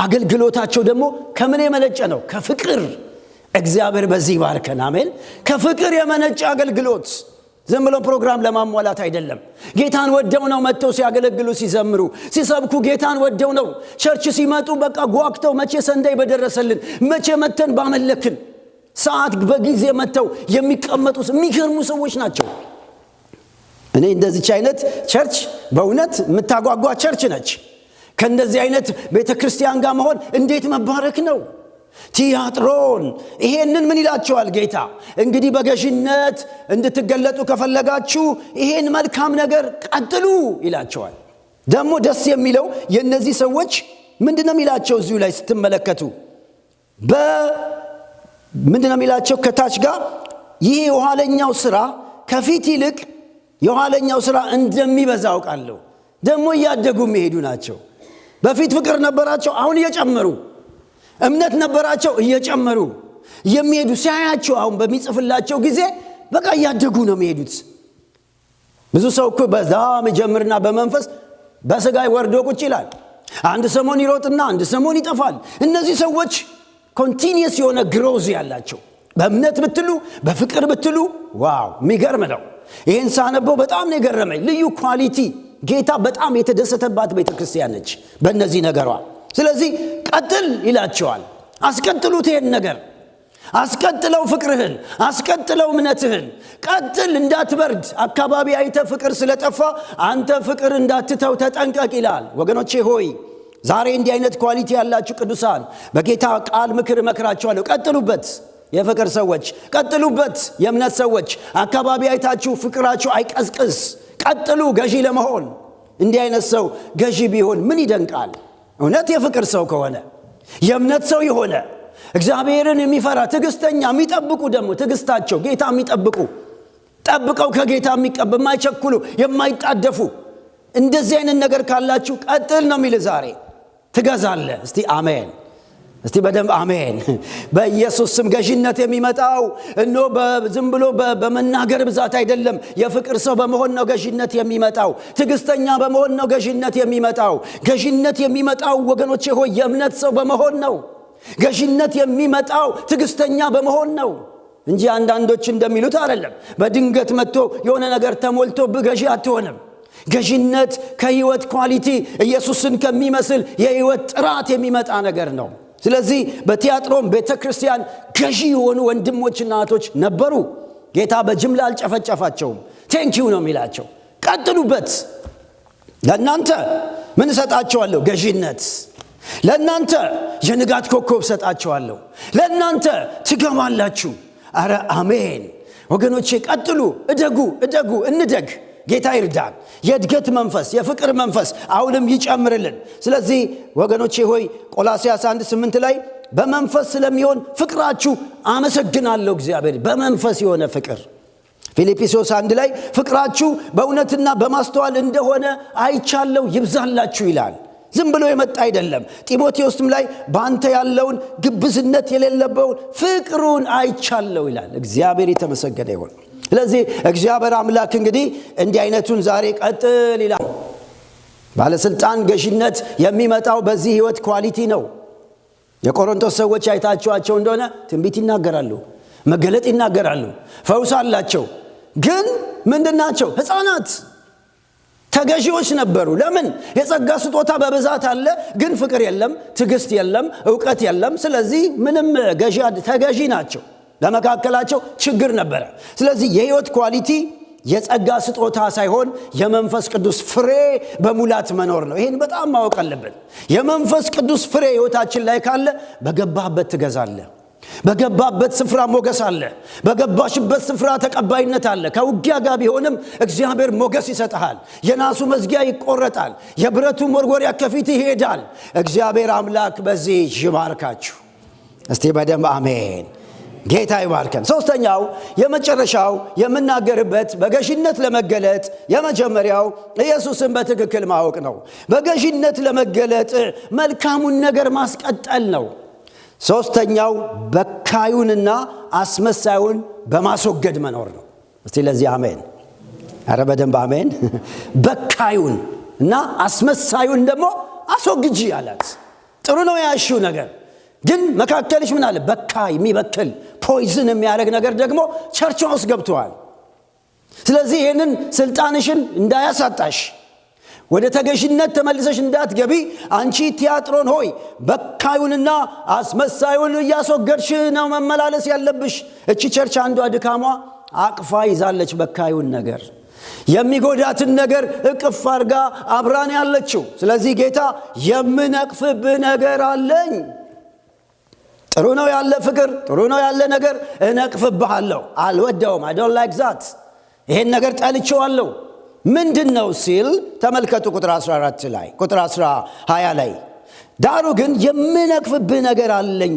አገልግሎታቸው ደግሞ ከምን የመነጨ ነው? ከፍቅር። እግዚአብሔር በዚህ ባርከን። አሜን። ከፍቅር የመነጨ አገልግሎት፣ ዝም ብሎ ፕሮግራም ለማሟላት አይደለም። ጌታን ወደው ነው መጥተው ሲያገለግሉ፣ ሲዘምሩ፣ ሲሰብኩ ጌታን ወደው ነው። ቸርች ሲመጡ በቃ ጓግተው መቼ ሰንደይ በደረሰልን፣ መቼ መተን ባመለክን ሰዓት በጊዜ መጥተው የሚቀመጡ የሚገርሙ ሰዎች ናቸው። እኔ እንደዚህ አይነት ቸርች በእውነት የምታጓጓ ቸርች ነች። ከእንደዚህ አይነት ቤተክርስቲያን ጋር መሆን እንዴት መባረክ ነው። ቲያጥሮን ይሄንን ምን ይላቸዋል ጌታ? እንግዲህ በገዥነት እንድትገለጡ ከፈለጋችሁ ይሄን መልካም ነገር ቀጥሉ ይላቸዋል። ደግሞ ደስ የሚለው የእነዚህ ሰዎች ምንድነው የሚላቸው? እዚሁ ላይ ስትመለከቱ ምንድነው የሚላቸው? ከታች ጋር ይህ የኋለኛው ሥራ ከፊት ይልቅ የኋለኛው ሥራ እንደሚበዛ አውቃለሁ። ደግሞ እያደጉ የሚሄዱ ናቸው። በፊት ፍቅር ነበራቸው፣ አሁን እየጨመሩ፣ እምነት ነበራቸው፣ እየጨመሩ የሚሄዱ ሲያያቸው አሁን በሚጽፍላቸው ጊዜ በቃ እያደጉ ነው የሚሄዱት። ብዙ ሰው እኮ በዛም ይጀምርና በመንፈስ በስጋይ ወርዶ ቁጭ ይላል። አንድ ሰሞን ይሮጥና አንድ ሰሞን ይጠፋል። እነዚህ ሰዎች ኮንቲኒየስ የሆነ ግሮዝ ያላቸው፣ በእምነት ብትሉ በፍቅር ብትሉ ዋው የሚገርም ነው። ይህን ሳነበው በጣም ነው የገረመኝ። ልዩ ኳሊቲ፣ ጌታ በጣም የተደሰተባት ቤተክርስቲያን ነች በእነዚህ ነገሯ። ስለዚህ ቀጥል ይላቸዋል። አስቀጥሉት፣ ይሄን ነገር አስቀጥለው፣ ፍቅርህን አስቀጥለው፣ እምነትህን ቀጥል፣ እንዳትበርድ። አካባቢ አይተ ፍቅር ስለጠፋ አንተ ፍቅር እንዳትተው ተጠንቀቅ ይላል። ወገኖቼ ሆይ ዛሬ እንዲህ አይነት ኳሊቲ ያላችሁ ቅዱሳን በጌታ ቃል ምክር እመክራችኋለሁ። ቀጥሉበት፣ የፍቅር ሰዎች ቀጥሉበት። የእምነት ሰዎች አካባቢ አይታችሁ ፍቅራችሁ አይቀዝቅዝ፣ ቀጥሉ ገዢ ለመሆን። እንዲህ አይነት ሰው ገዢ ቢሆን ምን ይደንቃል? እውነት የፍቅር ሰው ከሆነ የእምነት ሰው የሆነ እግዚአብሔርን የሚፈራ ትዕግስተኛ፣ የሚጠብቁ ደግሞ ትዕግስታቸው ጌታ የሚጠብቁ ጠብቀው ከጌታ የሚቀበሉ የማይቸኩሉ የማይጣደፉ እንደዚህ አይነት ነገር ካላችሁ ቀጥል ነው የሚል ዛሬ ትገዛለህ። እስቲ አሜን፣ እስቲ በደንብ አሜን። በኢየሱስ ስም ገዢነት የሚመጣው ዝም ብሎ በመናገር ብዛት አይደለም። የፍቅር ሰው በመሆን ነው ገዢነት የሚመጣው። ትዕግስተኛ በመሆን ነው ገዢነት የሚመጣው። ገዢነት የሚመጣው ወገኖቼ ሆይ የእምነት ሰው በመሆን ነው። ገዢነት የሚመጣው ትዕግስተኛ በመሆን ነው እንጂ አንዳንዶች እንደሚሉት አይደለም። በድንገት መጥቶ የሆነ ነገር ተሞልቶ ገዢ አትሆንም። ገዢነት ከህይወት ኳሊቲ ኢየሱስን ከሚመስል የህይወት ጥራት የሚመጣ ነገር ነው። ስለዚህ በቲያጥሮን ቤተክርስቲያን ገዢ የሆኑ ወንድሞችና እህቶች ነበሩ። ጌታ በጅምላ አልጨፈጨፋቸውም። ቴንኪው ነው የሚላቸው። ቀጥሉበት። ለእናንተ ምን እሰጣቸዋለሁ? ገዢነት። ለእናንተ የንጋት ኮከብ እሰጣቸዋለሁ። ለእናንተ ትገባላችሁ። አረ አሜን ወገኖቼ፣ ቀጥሉ፣ እደጉ፣ እንደግ። ጌታ ይርዳን። የእድገት መንፈስ፣ የፍቅር መንፈስ አሁንም ይጨምርልን። ስለዚህ ወገኖቼ ሆይ ቆላስይስ 1:8 ላይ በመንፈስ ስለሚሆን ፍቅራችሁ አመሰግናለሁ እግዚአብሔር። በመንፈስ የሆነ ፍቅር። ፊልጵስዩስ 1 ላይ ፍቅራችሁ በእውነትና በማስተዋል እንደሆነ አይቻለሁ፣ ይብዛላችሁ ይላል። ዝም ብሎ የመጣ አይደለም። ጢሞቴዎስም ላይ በአንተ ያለውን ግብዝነት የሌለበውን ፍቅሩን አይቻለሁ ይላል። እግዚአብሔር የተመሰገነ ይሁን። ስለዚህ እግዚአብሔር አምላክ እንግዲህ እንዲህ አይነቱን ዛሬ ቀጥል ይላል። ባለስልጣን ገዥነት የሚመጣው በዚህ ህይወት ኳሊቲ ነው። የቆሮንቶስ ሰዎች አይታችኋቸው እንደሆነ ትንቢት ይናገራሉ፣ መገለጥ ይናገራሉ፣ ፈውስ አላቸው። ግን ምንድናቸው? ሕፃናት ተገዢዎች ነበሩ። ለምን? የጸጋ ስጦታ በብዛት አለ፣ ግን ፍቅር የለም፣ ትዕግስት የለም፣ ዕውቀት የለም። ስለዚህ ምንም ተገዢ ናቸው። ለመካከላቸው ችግር ነበረ። ስለዚህ የህይወት ኳሊቲ የጸጋ ስጦታ ሳይሆን የመንፈስ ቅዱስ ፍሬ በሙላት መኖር ነው። ይሄን በጣም ማወቅ አለብን። የመንፈስ ቅዱስ ፍሬ ህይወታችን ላይ ካለ በገባህበት ትገዛለህ፣ በገባበት ስፍራ ሞገስ አለ፣ በገባሽበት ስፍራ ተቀባይነት አለ። ከውጊያ ጋር ቢሆንም እግዚአብሔር ሞገስ ይሰጣል። የናሱ መዝጊያ ይቆረጣል፣ የብረቱ መርወሪያ ከፊት ይሄዳል። እግዚአብሔር አምላክ በዚህ ይባርካችሁ። እስቲ በደንብ አሜን። ጌታ ይባርከን። ሶስተኛው የመጨረሻው የምናገርበት በገዥነት ለመገለጥ የመጀመሪያው ኢየሱስን በትክክል ማወቅ ነው። በገዥነት ለመገለጥ መልካሙን ነገር ማስቀጠል ነው። ሶስተኛው በካዩንና አስመሳዩን በማስወገድ መኖር ነው። እስቲ ለዚህ አሜን። አረ በደንብ አሜን። በካዩን እና አስመሳዩን ደግሞ አስወግጂ አላት። ጥሩ ነው ያሽው ነገር፣ ግን መካከልሽ ምን አለ? በካይ የሚበክል ፖይዝን የሚያደርግ ነገር ደግሞ ቸርች ውስጥ ገብቷል። ስለዚህ ይህንን ስልጣንሽን እንዳያሳጣሽ፣ ወደ ተገዥነት ተመልሰሽ እንዳትገቢ አንቺ ቲያጥሮን ሆይ በካዩንና አስመሳዩን እያስወገድሽ ነው መመላለስ ያለብሽ። እቺ ቸርች አንዷ ድካሟ አቅፋ ይዛለች በካዩን ነገር፣ የሚጎዳትን ነገር እቅፍ አርጋ አብራን ያለችው። ስለዚህ ጌታ የምነቅፍብህ ነገር አለኝ። ጥሩ ነው ያለ ፍቅር፣ ጥሩ ነው ያለ ነገር እነቅፍብሃለሁ። አልወደውም። I don't like that። ይሄን ነገር ጠልቼዋለሁ። ምንድነው ሲል ተመልከቱ ቁጥር 14 ላይ ቁጥር 20 ላይ ዳሩ ግን የምነቅፍብህ ነገር አለኝ።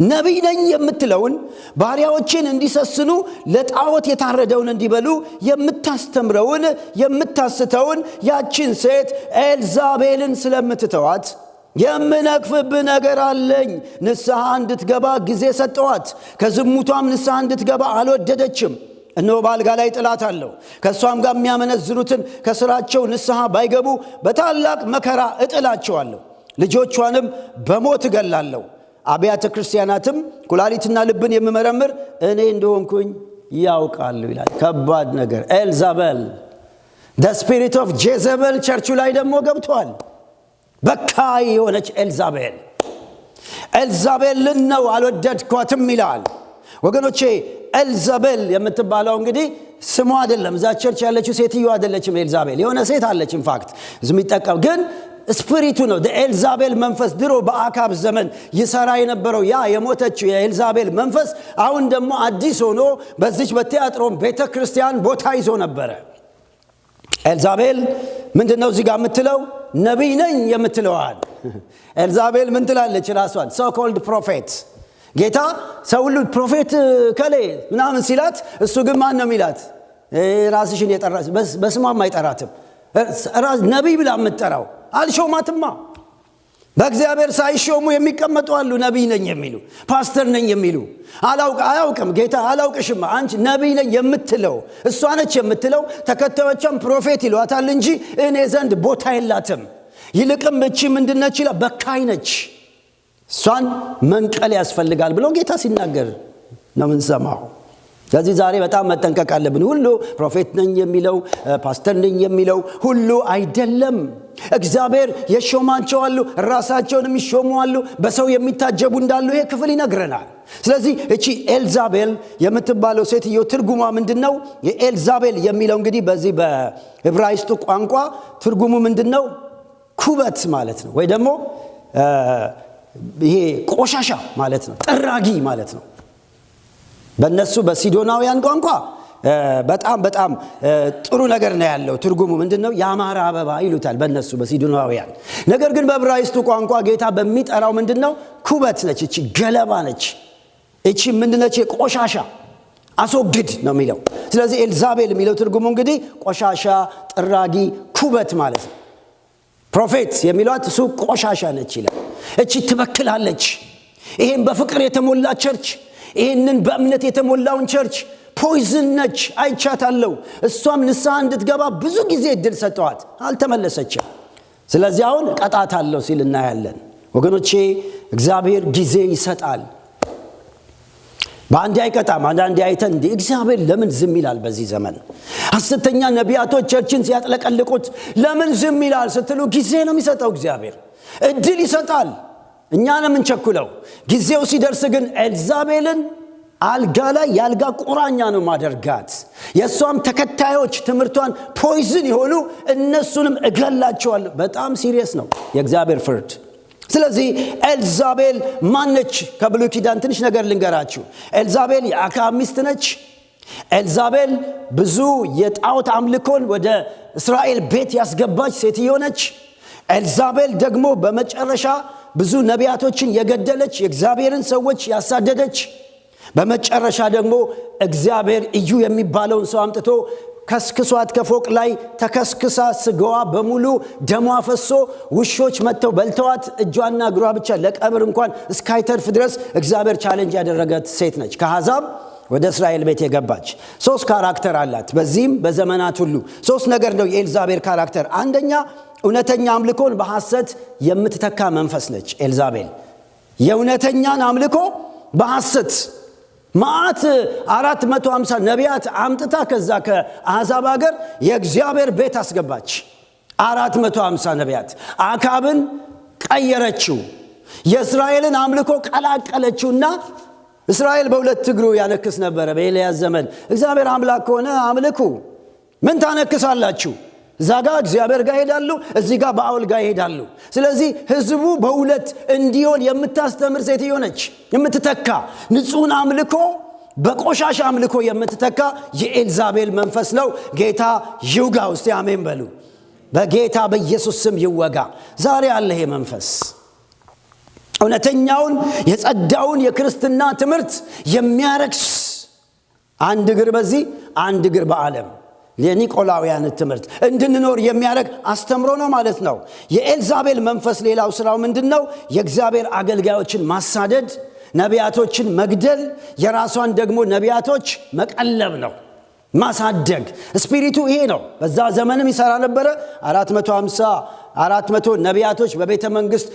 ነቢይ ነኝ የምትለውን ባሪያዎችን እንዲሰስኑ ለጣዖት የታረደውን እንዲበሉ የምታስተምረውን የምታስተውን ያችን ሴት ኤልዛቤልን ስለምትተዋት የምነቅፍብህ ነገር አለኝ። ንስሐ እንድትገባ ጊዜ ሰጠዋት፣ ከዝሙቷም ንስሐ እንድትገባ አልወደደችም። እነሆ በአልጋ ላይ ጥላት አለው፣ ከእሷም ጋር የሚያመነዝሩትን ከስራቸው ንስሐ ባይገቡ በታላቅ መከራ እጥላቸዋለሁ፣ ልጆቿንም በሞት እገላለሁ። አብያተ ክርስቲያናትም ኩላሊትና ልብን የምመረምር እኔ እንደሆንኩኝ ያውቃሉ ይላል። ከባድ ነገር። ኤልዛቤል the spirit of Jezebel ቸርቹ ላይ ደግሞ ገብቷል። በካይ የሆነች ኤልዛቤልን ነው አልወደድኳትም ይላል። ወገኖቼ ኤልዛቤል የምትባለው እንግዲህ ስሟ አይደለም። እዛ ቸርች ያለችው ሴትዮ አይደለችም። ኤልዛቤል የሆነ ሴት አለች። ኢንፋክት ዝሚጠቀም ግን ስፒሪቱ ነው። ኤልዛቤል መንፈስ ድሮ በአካብ ዘመን ይሰራ የነበረው ያ የሞተችው የኤልዛቤል መንፈስ አሁን ደግሞ አዲስ ሆኖ በዚች በቲያጥሮን ቤተክርስቲያን ቦታ ይዞ ነበረ። ኤልዛቤል ምንድነው እዚህ ጋር የምትለው? ነቢይ ነኝ የምትለዋል። ኤልዛቤል ምን ትላለች? ራሷን ሶ ኮልድ ፕሮፌት። ጌታ ሰው ሁሉ ፕሮፌት ከሌ ምናምን ሲላት እሱ ግን ማን ነው የሚላት? ራስሽን የጠራች በስሟም አይጠራትም። ነቢይ ብላ የምትጠራው አልሾማትማ። በእግዚአብሔር ሳይሾሙ የሚቀመጡ አሉ። ነቢይ ነኝ የሚሉ ፓስተር ነኝ የሚሉ አያውቅም ጌታ አላውቅሽማ። አንቺ ነቢይ ነኝ የምትለው እሷ ነች የምትለው። ተከታዮቿም ፕሮፌት ይሏታል እንጂ እኔ ዘንድ ቦታ የላትም። ይልቅም እቺ ምንድነች ይላል? በካይ ነች። እሷን መንቀል ያስፈልጋል ብሎ ጌታ ሲናገር ነው የምንሰማው። ስለዚህ ዛሬ በጣም መጠንቀቅ አለብን። ሁሉ ፕሮፌት ነኝ የሚለው ፓስተር ነኝ የሚለው ሁሉ አይደለም። እግዚአብሔር የሾማቸው አሉ፣ ራሳቸውን የሚሾሙ አሉ፣ በሰው የሚታጀቡ እንዳሉ ይሄ ክፍል ይነግረናል። ስለዚህ እቺ ኤልዛቤል የምትባለው ሴትዮ ትርጉሟ ምንድነው? የኤልዛቤል የሚለው እንግዲህ በዚህ በዕብራይስጡ ቋንቋ ትርጉሙ ምንድነው? ኩበት ማለት ነው፣ ወይ ደግሞ ይሄ ቆሻሻ ማለት ነው፣ ጥራጊ ማለት ነው። በእነሱ በሲዶናውያን ቋንቋ በጣም በጣም ጥሩ ነገር ነው ያለው። ትርጉሙ ምንድነው? ያማረ አበባ ይሉታል በእነሱ በሲዶናውያን። ነገር ግን በዕብራይስጡ ቋንቋ ጌታ በሚጠራው ምንድነው? ኩበት ነች። እቺ ገለባ ነች። እቺ ምንድነች? ቆሻሻ አስወግድ ነው የሚለው። ስለዚህ ኤልዛቤል የሚለው ትርጉሙ እንግዲህ ቆሻሻ፣ ጥራጊ፣ ኩበት ማለት ነው። ፕሮፌት የሚሏት እሱ ቆሻሻ ነች ይላል። እቺ ትበክላለች። ይሄን በፍቅር የተሞላ ቸርች፣ ይሄንን በእምነት የተሞላውን ቸርች ፖይዝን ነች። አይቻታለሁ። እሷም ንስሐ እንድትገባ ብዙ ጊዜ እድል ሰጠዋት፣ አልተመለሰችም። ስለዚህ አሁን ቀጣታለሁ ሲል እናያለን። ወገኖቼ እግዚአብሔር ጊዜ ይሰጣል። በአንዴ አይቀጣም። አንዳንዴ አይተን እንዴ እግዚአብሔር ለምን ዝም ይላል? በዚህ ዘመን ሐሰተኛ ነቢያቶች ቸርችን ሲያጥለቀልቁት ለምን ዝም ይላል ስትሉ ጊዜ ነው የሚሰጠው። እግዚአብሔር እድል ይሰጣል። እኛ ነው የምንቸኩለው። ጊዜው ሲደርስ ግን ኤልዛቤልን አልጋ ላይ ያልጋ ቁራኛ ነው ማደርጋት። የሷም ተከታዮች ትምህርቷን ፖይዝን የሆኑ እነሱንም እገላቸዋለሁ። በጣም ሲሪየስ ነው የእግዚአብሔር ፍርድ። ስለዚህ ኤልዛቤል ማነች? ከብሉይ ኪዳን ትንሽ ነገር ልንገራችሁ። ኤልዛቤል የአክዓብ ሚስት ነች። ኤልዛቤል ብዙ የጣዖት አምልኮን ወደ እስራኤል ቤት ያስገባች ሴትዮ ነች። ኤልዛቤል ደግሞ በመጨረሻ ብዙ ነቢያቶችን የገደለች፣ የእግዚአብሔርን ሰዎች ያሳደደች፣ በመጨረሻ ደግሞ እግዚአብሔር እዩ የሚባለውን ሰው አምጥቶ ከስክሷት ከፎቅ ላይ ተከስክሳ ስጋዋ በሙሉ ደሟ ፈሶ ውሾች መጥተው በልተዋት እጇና እግሯ ብቻ ለቀብር እንኳን እስካይተርፍ ድረስ እግዚአብሔር ቻሌንጅ ያደረጋት ሴት ነች። ከአሕዛብ ወደ እስራኤል ቤት የገባች 3 ካራክተር አላት። በዚህም በዘመናት ሁሉ 3 ነገር ነው የኤልዛቤል ካራክተር። አንደኛ እውነተኛ አምልኮን በሐሰት የምትተካ መንፈስ ነች ኤልዛቤል። የእውነተኛን አምልኮ በሐሰት ማአት 450 ነቢያት አምጥታ ከዛ ከአሕዛብ ሀገር የእግዚአብሔር ቤት አስገባች። 450 ነቢያት አክዓብን ቀየረችው። የእስራኤልን አምልኮ ቀላቀለችውና እስራኤል በሁለት እግሩ ያነክስ ነበረ በኤልያስ ዘመን። እግዚአብሔር አምላክ ከሆነ አምልኩ፣ ምን ታነክሳላችሁ? እዛ ጋር እግዚአብሔር ጋር ይሄዳሉ፣ እዚህ ጋር ባኦል ጋር ይሄዳሉ። ስለዚህ ህዝቡ በሁለት እንዲሆን የምታስተምር ሴትዮ ነች። የምትተካ ንጹህን አምልኮ በቆሻሻ አምልኮ የምትተካ የኤልዛቤል መንፈስ ነው። ጌታ ይውጋ። ውስጥ አሜን በሉ። በጌታ በኢየሱስ ስም ይወጋ። ዛሬ አለ ይሄ መንፈስ። እውነተኛውን የጸዳውን የክርስትና ትምህርት የሚያረክስ አንድ እግር በዚህ አንድ እግር በዓለም የኒቆላውያን ትምህርት እንድንኖር የሚያደርግ አስተምሮ ነው ማለት ነው። የኤልዛቤል መንፈስ ሌላው ስራው ምንድነው? የእግዚአብሔር አገልጋዮችን ማሳደድ፣ ነቢያቶችን መግደል፣ የራሷን ደግሞ ነቢያቶች መቀለብ ነው፣ ማሳደግ። ስፒሪቱ ይሄ ነው። በዛ ዘመንም ይሰራ ነበረ። 450 ነቢያቶች በቤተ መንግስት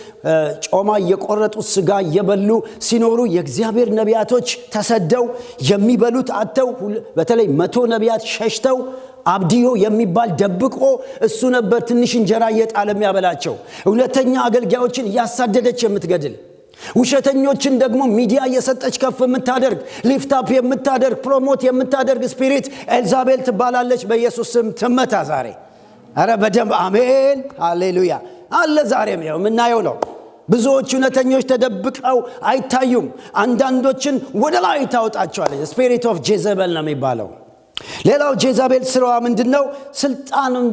ጮማ እየቆረጡ ስጋ እየበሉ ሲኖሩ የእግዚአብሔር ነቢያቶች ተሰደው የሚበሉት አጥተው፣ በተለይ 100 ነቢያት ሸሽተው አብዲዮ የሚባል ደብቆ እሱ ነበር ትንሽ እንጀራ እየጣለ የሚያበላቸው። እውነተኛ አገልጋዮችን እያሳደደች የምትገድል፣ ውሸተኞችን ደግሞ ሚዲያ እየሰጠች ከፍ የምታደርግ፣ ሊፍታፕ የምታደርግ፣ ፕሮሞት የምታደርግ ስፒሪት ኤልዛቤል ትባላለች። በኢየሱስ ስም ትመታ ዛሬ። አረ በደንብ አሜን ሃሌሉያ አለ። ዛሬም ያው የምናየው ነው። ብዙዎች እውነተኞች ተደብቀው አይታዩም። አንዳንዶችን ወደ ላይ ታወጣቸዋለች። ስፒሪት ኦፍ ጄዘቤል ነው የሚባለው። ሌላው ጄዛቤል ስራዋ ምንድነው? ስልጣኑን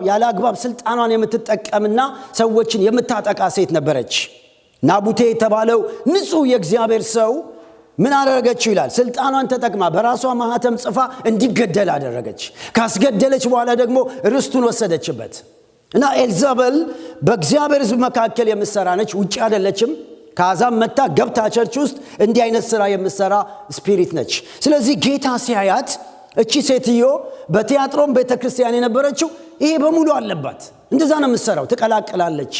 ያለ አግባብ ስልጣኗን የምትጠቀምና ሰዎችን የምታጠቃ ሴት ነበረች። ናቡቴ የተባለው ንጹህ የእግዚአብሔር ሰው ምን አደረገችው ይላል? ስልጣኗን ተጠቅማ በራሷ ማህተም ጽፋ እንዲገደል አደረገች። ካስገደለች በኋላ ደግሞ ርስቱን ወሰደችበት። እና ኤልዛቤል በእግዚአብሔር ሕዝብ መካከል የምትሰራ ነች፣ ውጪ አይደለችም። ከአሕዛብ መጣ ገብታ ቸርች ውስጥ እንዲህ አይነት ስራ የምትሰራ ስፒሪት ነች። ስለዚህ ጌታ ሲያያት እቺ ሴትዮ በቲያትሮም ቤተክርስቲያን የነበረችው ይሄ በሙሉ አለባት። እንደዛ ነው የምትሰራው፣ ትቀላቅላለች።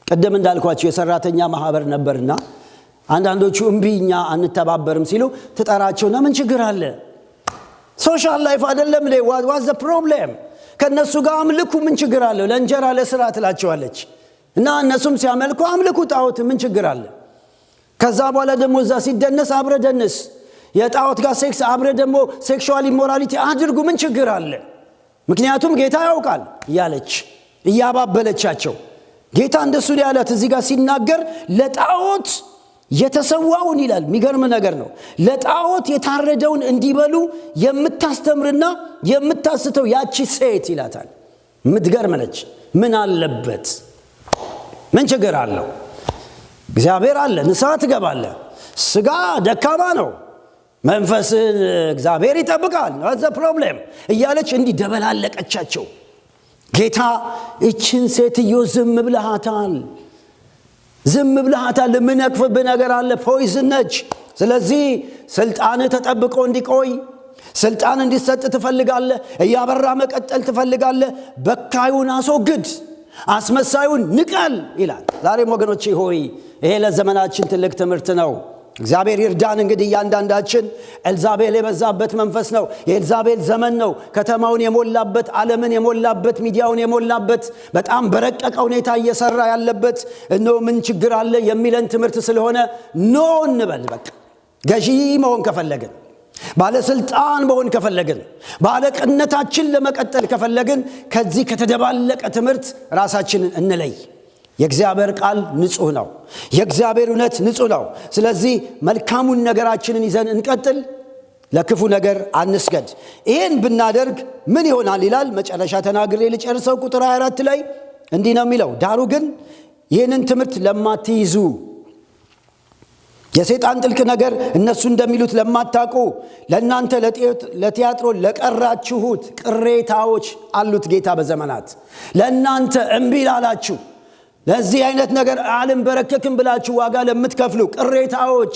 ቀደም እንዳልኳችሁ የሰራተኛ ማህበር ነበርና አንዳንዶቹ እምቢኛ አንተባበርም ሲሉ ትጠራቸውና ምን ችግር አለ? ሶሻል ላይፍ አይደለም ላይ ዋዝ ዘ ፕሮብሌም? ከነሱ ጋር አምልኩ፣ ምን ችግር አለ? ለእንጀራ ለስራ ትላቸዋለች። እና እነሱም ሲያመልኩ አምልኩ ጣዖት፣ ምን ችግር አለ? ከዛ በኋላ ደግሞ እዛ ሲደነስ አብረ ደንስ፣ የጣዖት ጋር ሴክስ አብረ ደግሞ ሴክሹዋል ኢሞራሊቲ አድርጉ፣ ምን ችግር አለ? ምክንያቱም ጌታ ያውቃል እያለች እያባበለቻቸው። ጌታ እንደሱ ያላት እዚህ ጋር ሲናገር ለጣዖት የተሰዋውን ይላል። የሚገርም ነገር ነው። ለጣዖት የታረደውን እንዲበሉ የምታስተምርና የምታስተው ያቺ ሴት ይላታል። የምትገርም ነች። ምን አለበት? ምን ችግር አለው? እግዚአብሔር አለ፣ ንስሐ ትገባለህ። ስጋ ደካማ ነው፣ መንፈስን እግዚአብሔር ይጠብቃል። that's the problem እያለች እንዲህ ደበላለቀቻቸው። ጌታ እችን ሴትዮ ዝም ብለሃታል፣ ለምነክፍብህ ነገር አለ፣ ፖይዝን ነች። ስለዚህ ስልጣን ተጠብቆ እንዲቆይ ስልጣን እንዲሰጥ ትፈልጋለህ፣ እያበራ መቀጠል ትፈልጋለህ፣ በካዩን አስወግድ፣ አስመሳዩን ንቀል ይላል። ዛሬም ወገኖቼ ሆይ ይሄ ለዘመናችን ትልቅ ትምህርት ነው። እግዚአብሔር ይርዳን። እንግዲህ እያንዳንዳችን ኤልዛቤል የበዛበት መንፈስ ነው። የኤልዛቤል ዘመን ነው። ከተማውን የሞላበት፣ ዓለምን የሞላበት፣ ሚዲያውን የሞላበት፣ በጣም በረቀቀ ሁኔታ እየሰራ ያለበት እነሆ ምን ችግር አለ የሚለን ትምህርት ስለሆነ ኖ እንበል። በቃ ገዢ መሆን ከፈለግን፣ ባለስልጣን መሆን ከፈለግን፣ ባለቅነታችን ለመቀጠል ከፈለግን ከዚህ ከተደባለቀ ትምህርት ራሳችንን እንለይ። የእግዚአብሔር ቃል ንጹህ ነው። የእግዚአብሔር እውነት ንጹህ ነው። ስለዚህ መልካሙን ነገራችንን ይዘን እንቀጥል፣ ለክፉ ነገር አንስገድ። ይህን ብናደርግ ምን ይሆናል ይላል። መጨረሻ ተናግሬ ልጨርሰው። ቁጥር 24 ላይ እንዲህ ነው የሚለው፣ ዳሩ ግን ይህንን ትምህርት ለማትይዙ፣ የሰይጣን ጥልቅ ነገር እነሱ እንደሚሉት ለማታውቁ፣ ለእናንተ ለቲያጥሮን ለቀራችሁት ቅሬታዎች አሉት ጌታ በዘመናት ለእናንተ እምቢ ላላችሁ፣ ለዚህ አይነት ነገር አልንበረከክም ብላችሁ ዋጋ ለምትከፍሉ ቅሬታዎች፣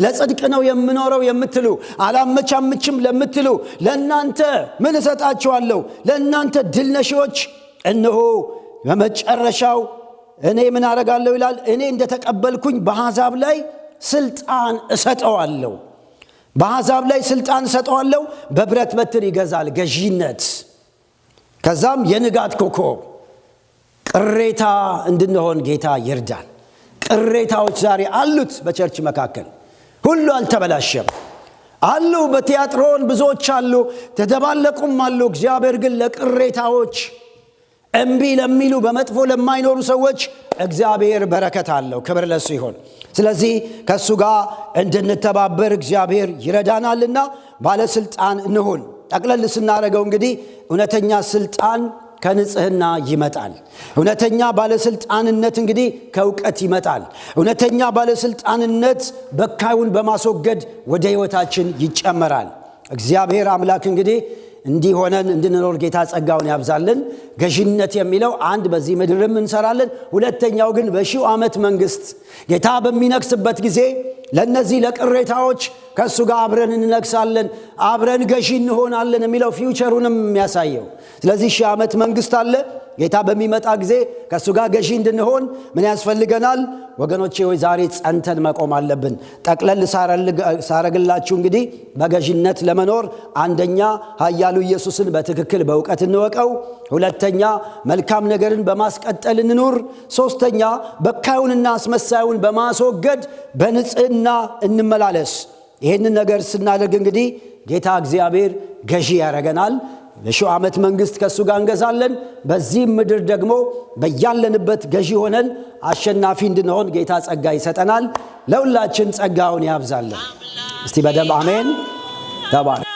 ለጽድቅ ነው የምኖረው የምትሉ፣ አላመቻምችም ለምትሉ ለእናንተ ምን እሰጣችኋለሁ? ለእናንተ ድል ነሺዎች እነሆ በመጨረሻው እኔ ምን አደርጋለሁ ይላል፣ እኔ እንደተቀበልኩኝ በአሕዛብ ላይ ስልጣን እሰጠዋለሁ። በአሕዛብ ላይ ስልጣን እሰጠዋለሁ። በብረት በትር ይገዛል፣ ገዢነት። ከዛም የንጋት ኮከብ ቅሬታ እንድንሆን ጌታ ይርዳን። ቅሬታዎች ዛሬ አሉት በቸርች መካከል። ሁሉ አልተበላሸም አሉ። በቲያጥሮን ብዙዎች አሉ፣ ተደባለቁም አሉ። እግዚአብሔር ግን ለቅሬታዎች እምቢ ለሚሉ፣ በመጥፎ ለማይኖሩ ሰዎች እግዚአብሔር በረከት አለው። ክብር ለሱ ይሁን። ስለዚህ ከሱ ጋር እንድንተባበር እግዚአብሔር ይረዳናልና ባለስልጣን እንሁን። ጠቅለል ስናደርገው እንግዲህ እውነተኛ ስልጣን ከንጽህና ይመጣል። እውነተኛ ባለስልጣንነት እንግዲህ ከእውቀት ይመጣል። እውነተኛ ባለስልጣንነት በካዩን በማስወገድ ወደ ሕይወታችን ይጨመራል። እግዚአብሔር አምላክ እንግዲህ እንዲሆነን እንድንኖር ጌታ ጸጋውን ያብዛልን። ገዢነት የሚለው አንድ በዚህ ምድርም እንሰራለን፣ ሁለተኛው ግን በሺው ዓመት መንግስት ጌታ በሚነግስበት ጊዜ ለነዚህ ለቅሬታዎች ከሱ ጋር አብረን እንነግሳለን፣ አብረን ገዢ እንሆናለን የሚለው ፊውቸሩንም የሚያሳየው። ስለዚህ ሺህ ዓመት መንግስት አለ። ጌታ በሚመጣ ጊዜ ከሱ ጋር ገዢ እንድንሆን ምን ያስፈልገናል? ወገኖቼ ሆይ ዛሬ ጸንተን መቆም አለብን። ጠቅለል ሳረግላችሁ እንግዲህ በገዢነት ለመኖር አንደኛ ኃያሉ ኢየሱስን በትክክል በእውቀት እንወቀው፣ ሁለተኛ መልካም ነገርን በማስቀጠል እንኑር፣ ሶስተኛ በካዩንና አስመሳዩን በማስወገድ በንጽህና እንመላለስ። ይህንን ነገር ስናደርግ እንግዲህ ጌታ እግዚአብሔር ገዢ ያደርገናል። ለሺው ዓመት መንግስት ከሱ ጋር እንገዛለን። በዚህ ምድር ደግሞ በያለንበት ገዢ ሆነን አሸናፊ እንድንሆን ጌታ ጸጋ ይሰጠናል። ለሁላችን ጸጋውን ያብዛልን። እስቲ በደንብ አሜን ተባረክ።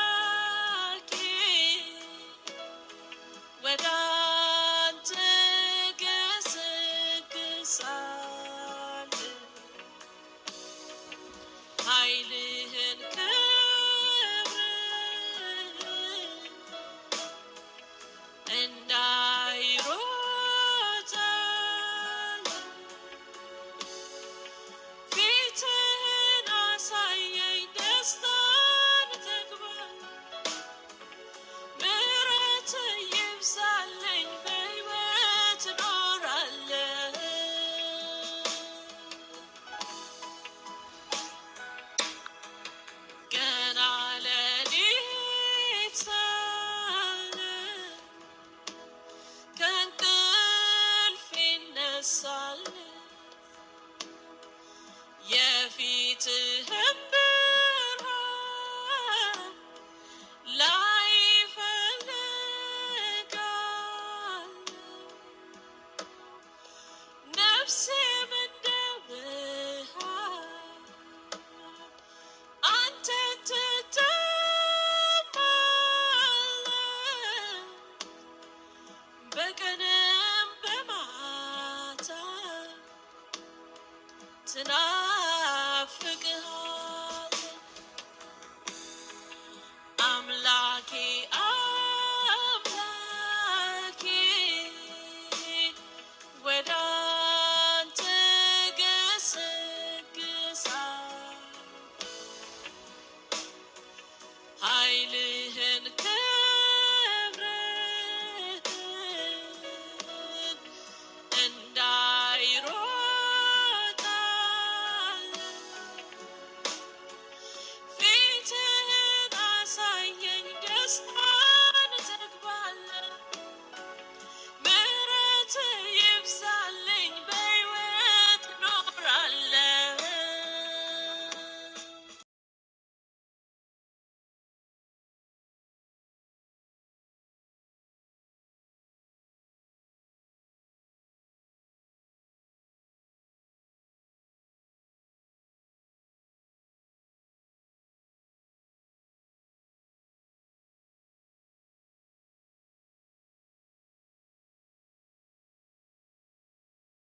Tonight